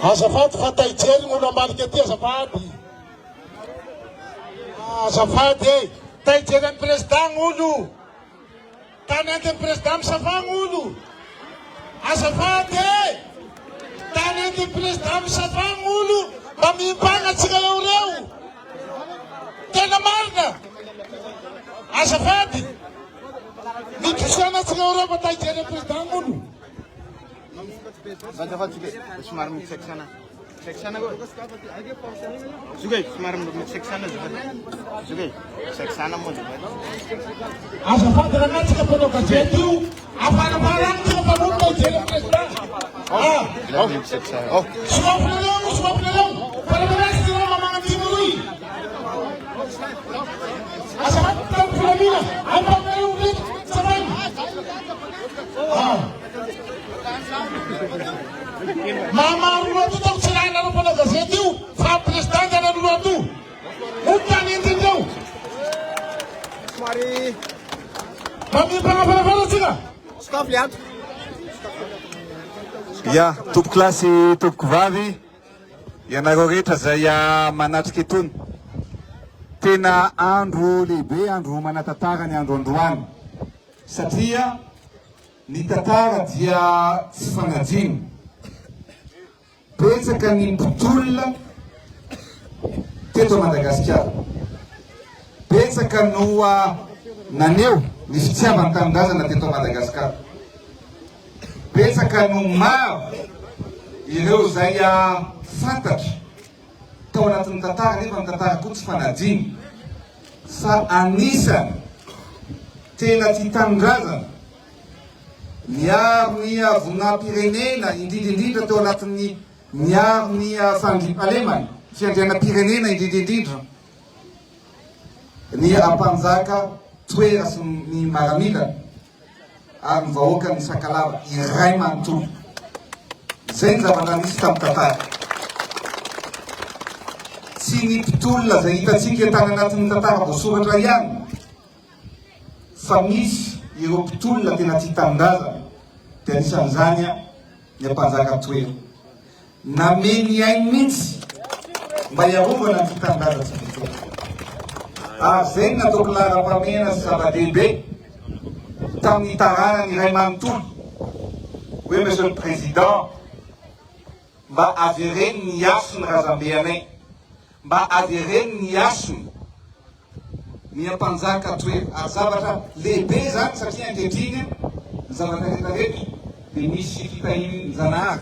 Azafady fa taijely gn'olo ambaliky aty azafady. Azafady e, taijely amin'ny président gn'olo. Tany antin'ny président misafa gn'olo. Azafady e, tany antin'ny président misafa gn'olo. Mba mihimpagna atsika eo reo. Tena marina. Azafady. Mitosiana atsika eo reo mba taijely amin'ny président gn'olo. Azafady suge, somary mitsaiky sana. Tsaiky sana go. Suge, somary mitsaiky sana azafady. Suge, tsaiky sana mo azafady. Azafady raha tsika mpanao gazety io, afarafarany tsika mpanao taijely amin'ny président. Mitsaiky sana. Suapinareo. Palamanasy tsika mamagnampino roy. Azafady tamin'ny filamina, ampagnareo ndraiky, azafady. Mama loato tao tsy raha nareo mpanao gazety io, fa président ana loato. Otany entindreo. Somary Mamimpangafarafara tsika. skavliato. Ya, tompoko klasy tompoko vavy, ianareo rehetra zay manatriky etony. Tena andro lehibe, andro manatantara ny andro androany. Satria ny tantara dia tsy fanadino. Betsaka ny mpitolona teto Madagasikara. Betsaka no naneo ny fitiavany tanindrazana teto Madagasikara. Betsaka no maro ireo zay fantatra tao anatin'ny tantara nefa ny tantara koa tsy fanadino. Fa anisany tena tia tanindrazana miaro ny vonam-pirenena indrindrindrindra teo anatin'ny miaro ny fandriampahalemana fiandrianam-pirenena indrindrindrindra ny ampanjaka toera sy ny maramilana ary ny vahoaka ny Sakalava iray manontolo. Zay ny zavatra nisy tamin'ny tantara. Tsy ny mpitolona zay hitatsika tany anatin'ny tantara voasoratra ihany, fa misy ireo mpitolona tena tia tanindrazana. Dia anisan'izany ny ampanjaka toera. Nameny ainy mihitsy mba hiarovana ny fitanindrazantsika. Zay ny nataoko laharam-pamena sy zava-dehibe tamin'ny taranany iray manontolo hoe monsieur le président, mba avereny ny asony razambe anay, mba avereny ny asony ny ampanjaka toera. Ary zavatra lehibe zany satria ankehitriny ny zavatra rehetrarehetra dia misy fitahinan-janahary,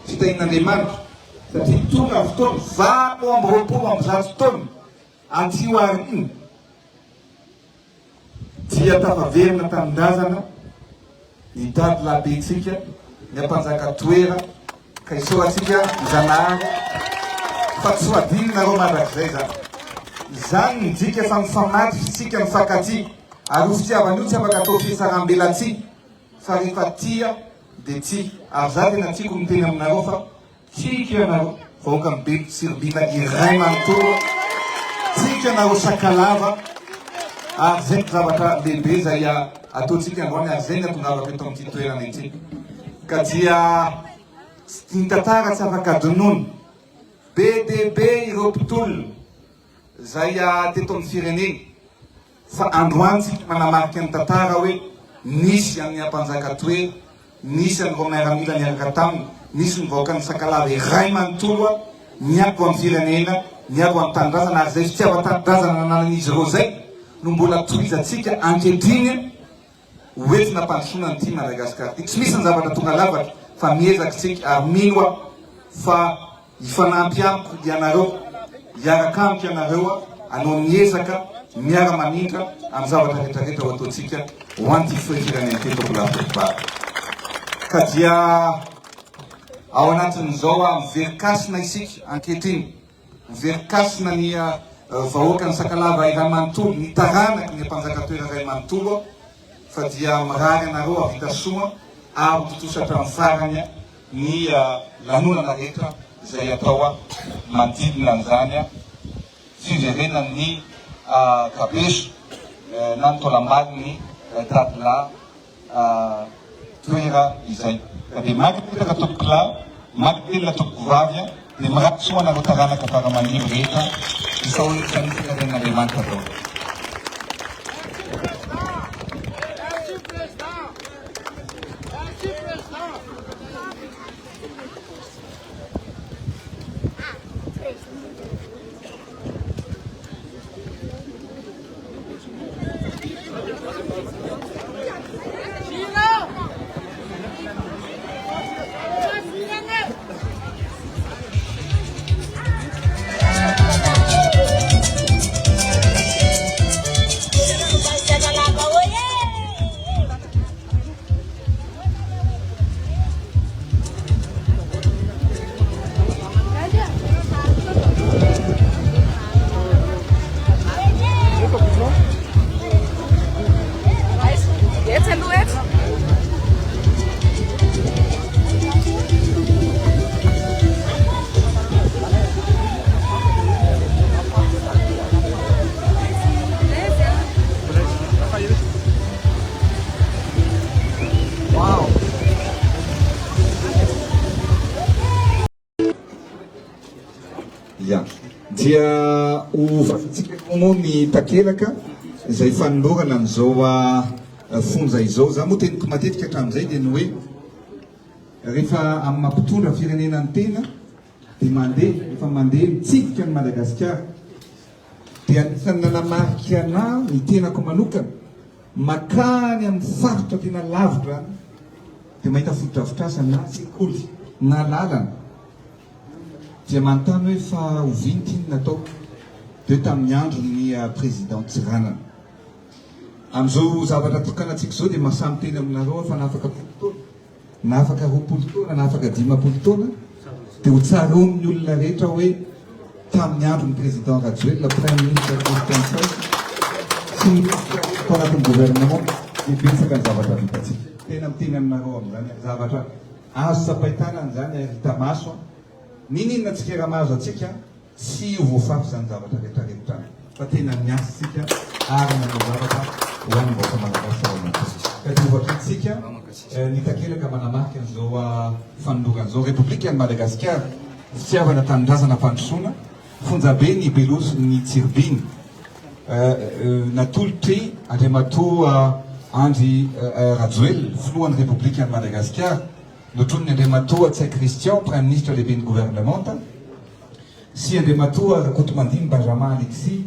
fitahin'Andriamanitra. Satria tonga fotoana valo amby roapolo amby zato taona antio ariny dia tafaverina tanindrazana ny dady labentsika ny ampanjaka toera ka isoratsika ny zanahary fa tsy hoadiny nareo mandrakizay zany. Zany midika fa mifamatifitsika mifankaty ary ho fitiavana io tsy afaka atao fisaram-belatsia fa rehefa tia dia tia. Ary za tena tiako miteny aminareo fa tiako ianareo vahoaka mibe Siribina iray manontolo, tiako ianareo Sakalava. Ary zay ny zavatra lehibe zay ataontsika androany, ary zay ny atongavako eto amin'ity toerana ity. Ka dia ny tantara tsy afaka adinoina. Be dia be ireo mpitolona zay teto amin'ny firenena, fa androany tsika manamarika ny tantara hoe nisy amin'ny ampanjaka toera, nisy an'ireo miaramila niaraka taminy, nisy ny vahoaka ny Sakalava iray manontolo niako amin'ny firenena, niako amin'ny tanindrazana. Ary zay fitiavan-tanindrazana nananan'izy ireo zay no mbola tohizatsika ankehitriny hoentina ampandrosoana nyity Madagasikara. Tsy misy ny zavatra tonga lavatra fa miezaka tsika ary mino fa hifanampy amiko ianareo, hiaraka amiko ianareo anao miezaka miara-manindra amin'ny zavatra rehetrarehetra ho ataontsika ho anty firenena teto Madagasikara. Ka dia ao anatin'izao miverikasina isika ankehitriny, miverikasina ny vahoaka ny Sakalava iray manontolo, ny taranaky ny ampanjaka toera iray manontolo, fa dia mirary anareo avita soa ary totosatra amin'ny farany ny lanonana rehetra izay atao manodidina an'izany fiverenan'ny kabeso na ny tolambalin'ny dadila toera izay. Ka dia mankapitaka tompoko lahy magtila tukuvavya ni maratsuwa na rotarana kapara mandibu rehetra isao sanifika ren'Andriamanitra dao. Ya, dia ovatsika moa ny takelaka izay fanolorana amin'izao fonja izao. Za moa teniko matetika hatramin'izay dia ny hoe rehefa amin'ny mampitondra firenena ny tena dia mandeha, rehefa mandeha mitsivika ny Madagasikara dia anisany nanamarika anahy ny tenako manokana makany amin'ny faritra tena lavitra dia mahita fotodrafitrasa na sekoly na lalana dia manontany hoe fa oviny iny natao dia tamin'ny andron'ny président Tsiranana. Amin'izao zavatra tokanantsika izao dia mahasamy teny aminareo fa nafaka 10 taona, nafaka 20 taona, nafaka 15 taona dia ho tsaroan'ny olona rehetra hoe tamin'ny andron'ny président Rajoelina, premier ministre Christian Faye sy ny tao anatin'ny gouvernement dia betsaka ny zavatra vitantsika. Tena miteny aminareo amin'izany zavatra azo sapaitana an'izany ahita maso. Ninina antsika mahazo atsika tsy ho voafafy izany zavatra rehetrarehetra fa tena miasa tsika ary manao zavatra ho an'ny vahoaka malagasy. Ka diovatra antsika ny takelaka manamarika an'izao fanolorana izao Repoblika ny Madagasikara, fitiavana tanindrazana fandrosoana, fonjabe ny Beloso ny Tsirbiny, natolotra Andriamatoa Andry Rajoelina, filohan'ny Repoblika ny Madagasikara, notron'ny Andriamatoa Tsay Christian, Prime Ministre lehibe ny gouvernemanta, sy Andriamatoa Rakotomandiny Benjamin Alexis,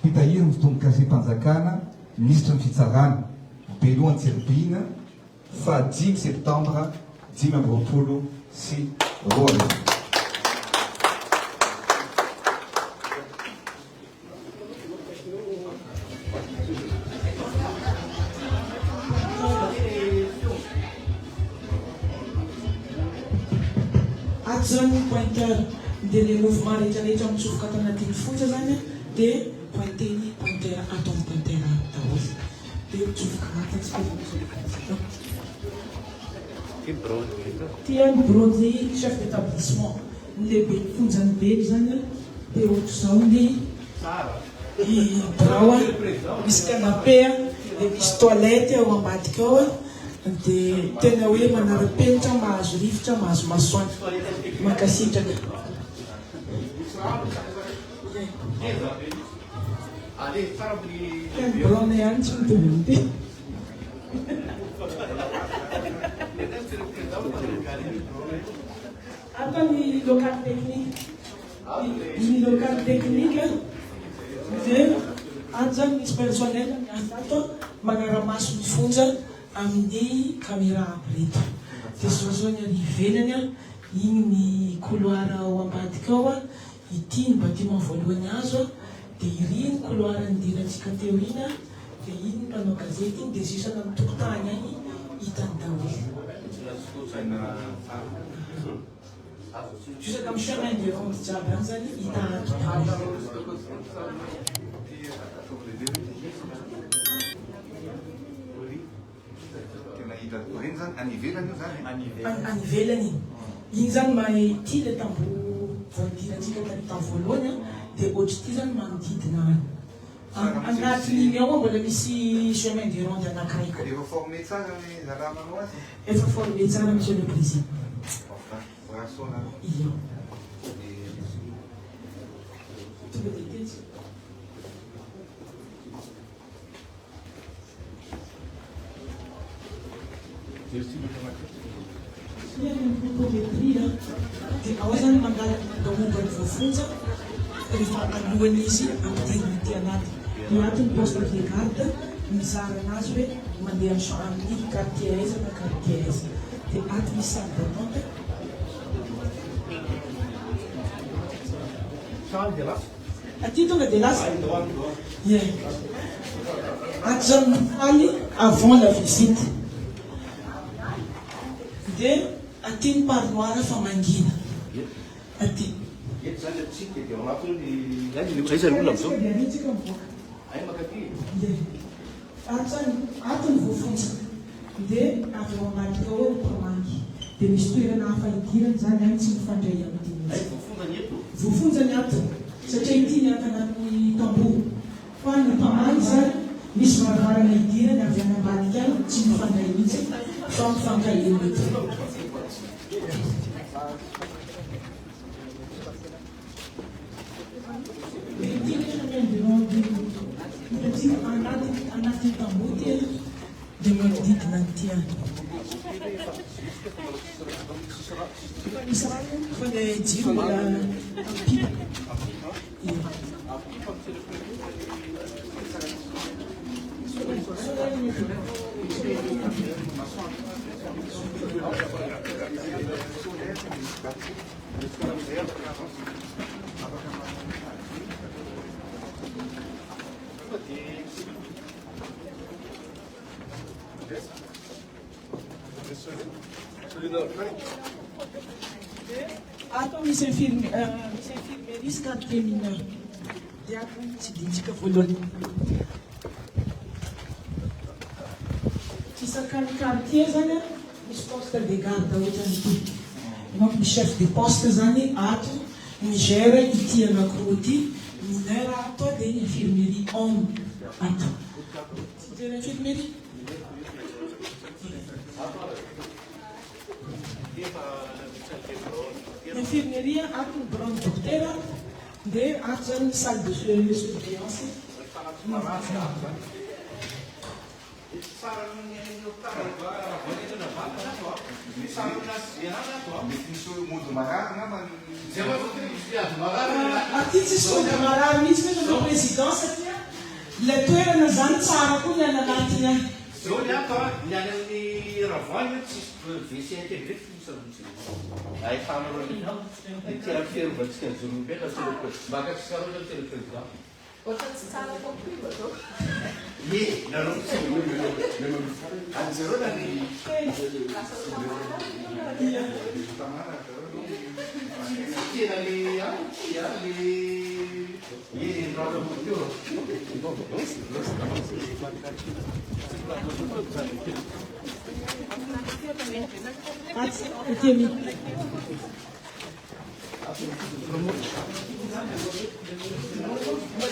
mpitahiry ny fotombon-kase mpanjakana, ministre ny fitsarana, Beloha ny Tsirbina, fa 10 septambra 2020 sy roa arivo. Zany pointeur dia le mouvement rehetrarehetra mitsofoka ato anatin'ny fonja zany dia pointeny pointeur atao amin'ny pointeur daholo dia mitsofoka tia ny bronzy chef d'établissement ny lehibe ny fonjany be zany dia ohatr'izao ny brao misy canapé dia misy toilette ao ambadika ao dia tena hoe manara-penitra mahazo rivotra mahazo masoandro makasitraka. Brona ihany tsy mitovy ty. Atao ny local technique. Ny local technique dia ato zany misy personnel miasa ato manara-maso ny fonja amin'ny caméra aby reto. Dia zao ny ivelany igny ny couloir ao ambadika ao ity ny bâtiment voalohany azo dia iry ny couloir nidirantsika teo iny dia iny ny mpanao gazety iny dia sisana amin'ny tokotany any hitany daholo. Jusaka amin'ny chemin de ronde jiaby any zany hita ato daholo. Any ivelany igny zany mahity le tamboho voadirantsika tamin'ny voalohany dia ohatr'ity zany manodidina anatin'igny ao mbola misy chemin de ronde anankiray koa. Efa formé tsara monsieur le président. persona. Iya. Coba dikit. Ia ng photometria, di kawasan magagamugad sa funza, rifacaluanisi ang trinity natin. Yung ating poster de carta, misara naswe, mandiyan siya ang cartiesa na cartiesa. Di ating isang nota. Saan delas? At dito na delas? Yeah. At dyan ali, avant la visite. De atin parloara famangina. Atin. Atin vofunza. De avy ao anaty ao mpamangy. De misy toerana hafa idirana zany any tsy mifandray aminy. Vofonja ny ato. Satria ity ny ato anatin'ny tamboho. Fa ny mpamangy zany misy varavarana idirana avy any ambaniky any tsy mifandray mihitsy. Fa mifankahiny mety. Anaty tamboho telo dia manodidina ny tiany. Fa ilay jiro mbola ampipa. Ato misy infirmierisy quartier mineur. Dia ato tsy dintsika voalohany. Isakan'ny quartier zany misy poste de garde ohatrany ity. Donc ny chef de poste zany ato migère ity anankiroa ity. Mineur ato dia ny infirmerie homme ato. Tsy dia infirmerie. L'infirmerie a une grande docteur de une salle de surveillance. Artiste sont de malade, ministre de la présidence. Le toerana zany tsara koa ny ananatiny. Zao ny ato a, ny any amin'ny Ravany tsy WC intégré ay fanarao ny ty amin'ny fiarovatsika ny Zorombela maka tsy sarao ny télépresident. Ie, nareo tsy an'zareo na ny tena le raha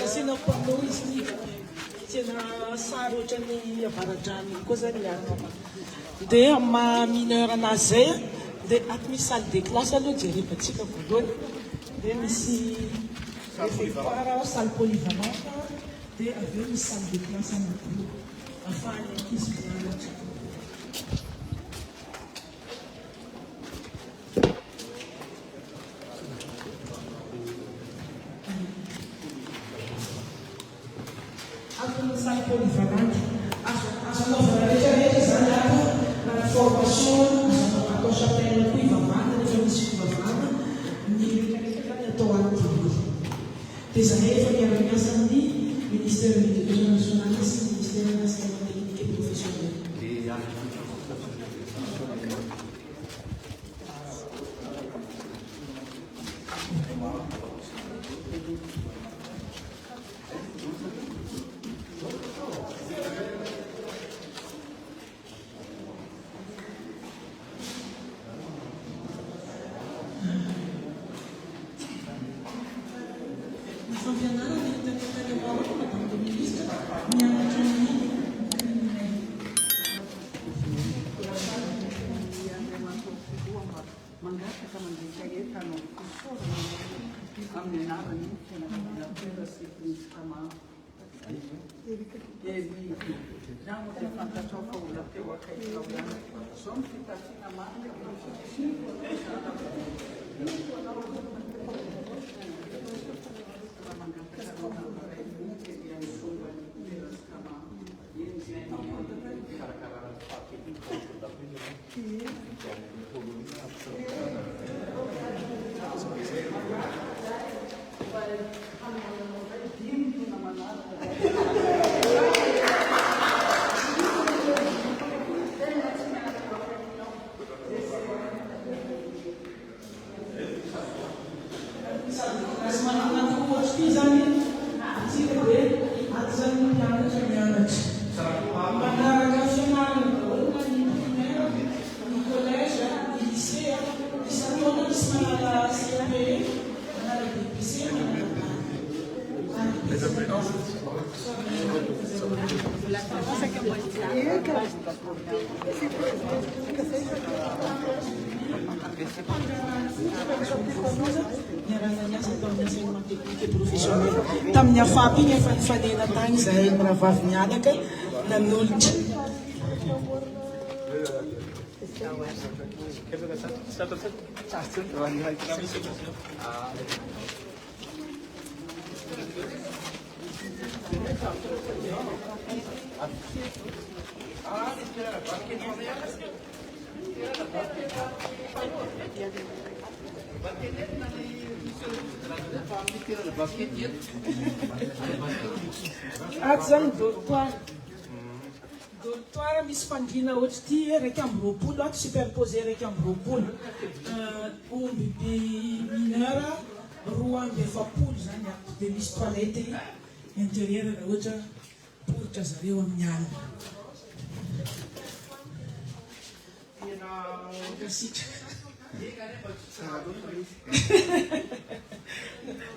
Sina porno izy tena sary ohatrany avaradrany koa zany ano. Dia ma mineur anazy zay dia ato misy salle de classe aloha jerevantsika voalohany. Dia misy réfectoire, salle polyvalente, dia avy eo misy salle de classe anankiroa ahafahany ankizy mianatra. Salle polyvalente, azo anaovana rehetrarehetra zany ato na formation, atao chapelle koa ivavahana, rehefa misy fivavahana, ny rehetrarehetra zany atao anaty. Dia zahay efa miara-miasa amin'ny ministère de l'éducation nationale sy ministère de l'enseignement technique et professionnel. Tamin'ny afapy igny efa nifanena tagny zahay miravavy mianaka nanolotra. Ato zany dortoir misy fandriana ohatry ty raiky amby roapolo ato superposé raiky amby roapolo omby mineur roa amby efapolo zany ato dia misy toilette intérieur raha ohatra poritra zareo amin'ny alina.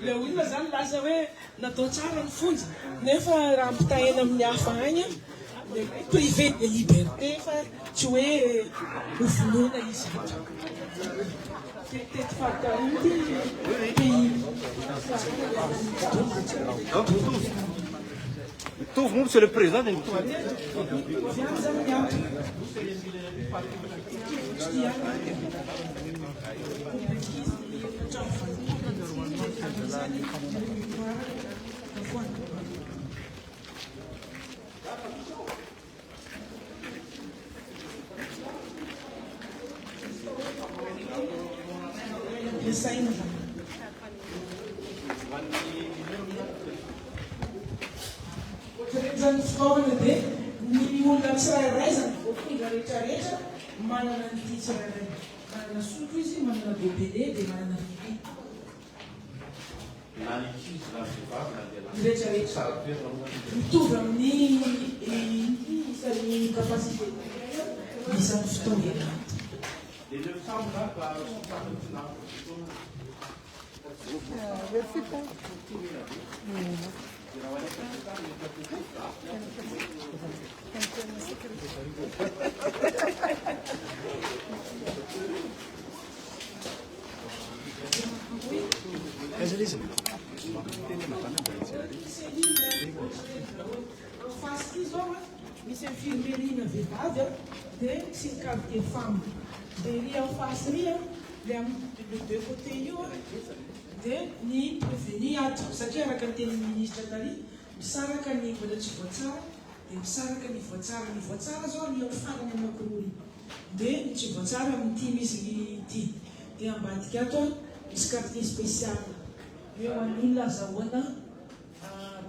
Le olona zany lasa hoe natao tsara ny fonja nefa raha ampitahena amin'ny hafa agny privé de liberté fa tsy hoe hovonoina izy teto fataroty Mitovy moa, monsieur le président, dia mitovy. viany zany miato saina zany fitaovana dia ny olona tsirairay zany voafinga rehetrarehetra manana ny tsirairay manana sotro izy manana bebede dia manana vivi rehetrarehetra mitovy amin'ny isany kapasité isan'ny fotoana misy infirmerie vehivavy dia sy ny cavité femme dia ry en face ry le amin'ny le deux côté io dia ny prévenu ato satria araka ny teny ministre tary misaraka ny mbola tsy voatsara dia misaraka ny voatsara zao ny farany anankiroa dia ny tsy voatsara amin'ity misy ity dia ambadika ato misy quartier spécial hoe ho an'olona azahoana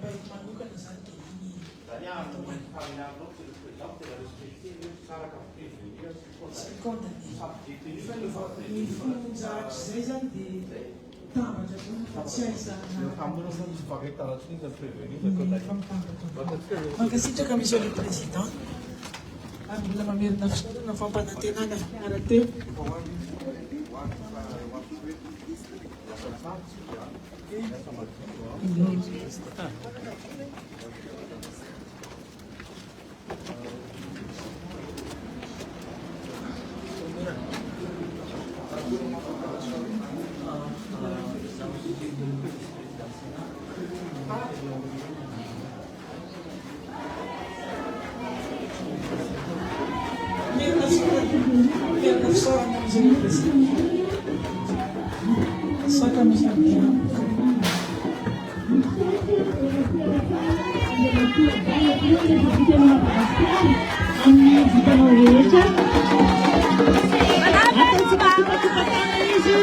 baiko manokana zany zay zany dia tambatra fa tsy ahizankasitraka monsieur le président ary mbola mamerina fisorana fampanantenana fiara-teo Miaraka fisaorana amin'izay presidenta. Saka misy amin'ny vitanao rehetra atao tsipatipatipatana izy